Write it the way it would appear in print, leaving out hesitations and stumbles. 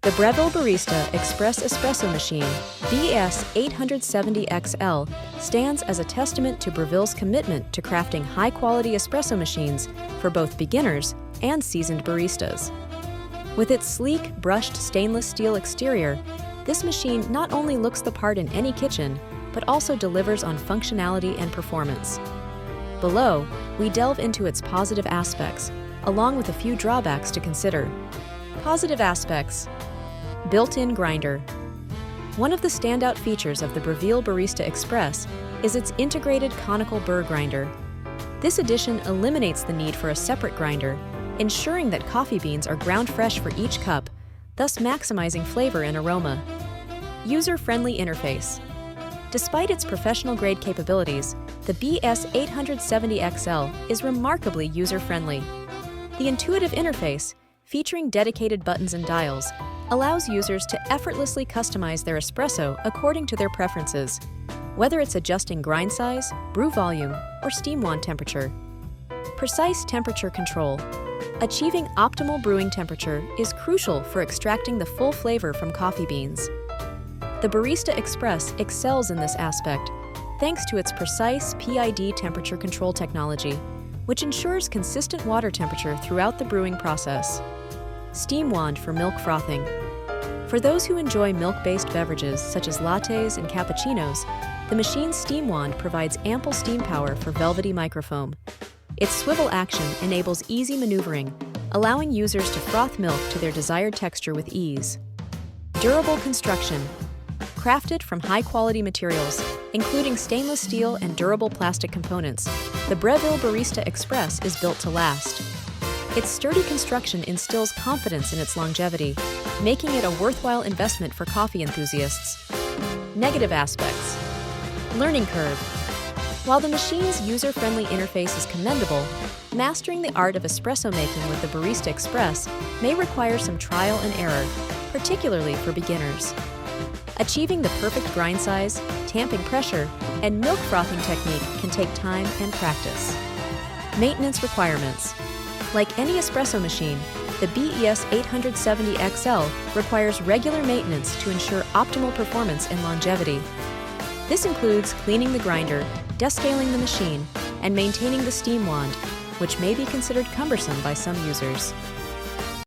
The Breville Barista Express Espresso Machine, bes870xl, stands as a testament to Breville's commitment to crafting high-quality espresso machines for both beginners and seasoned baristas. With its sleek, brushed stainless steel exterior, this machine not only looks the part in any kitchen, but also delivers on functionality and performance. Below, we delve into its positive aspects, along with a few drawbacks to consider. Positive aspects. Built-in grinder. One of the standout features of the Breville Barista Express is its integrated conical burr grinder. This addition eliminates the need for a separate grinder, ensuring that coffee beans are ground fresh for each cup, thus maximizing flavor and aroma. User-friendly interface. Despite its professional-grade capabilities, the bes870xl is remarkably user-friendly. The intuitive interface, featuring dedicated buttons and dials, allows users to effortlessly customize their espresso according to their preferences, whether it's adjusting grind size, brew volume, or steam wand temperature. Precise temperature control. Achieving optimal brewing temperature is crucial for extracting the full flavor from coffee beans. The Barista Express excels in this aspect, thanks to its precise PID temperature control technology, which ensures consistent water temperature throughout the brewing process. Steam wand for milk frothing. For those who enjoy milk-based beverages such as lattes and cappuccinos, the machine's steam wand provides ample steam power for velvety microfoam. Its swivel action enables easy maneuvering, allowing users to froth milk to their desired texture with ease. Durable construction. Crafted from high-quality materials, including stainless steel and durable plastic components, the Breville Barista Express is built to last. Its sturdy construction instills confidence in its longevity, making it a worthwhile investment for coffee enthusiasts. Negative aspects. Learning curve. While the machine's user-friendly interface is commendable, mastering the art of espresso making with the Barista Express may require some trial and error, particularly for beginners. Achieving the perfect grind size, tamping pressure, and milk frothing technique can take time and practice. Maintenance requirements. Like any espresso machine, the bes870xl requires regular maintenance to ensure optimal performance and longevity. This includes cleaning the grinder, descaling the machine, and maintaining the steam wand, which may be considered cumbersome by some users.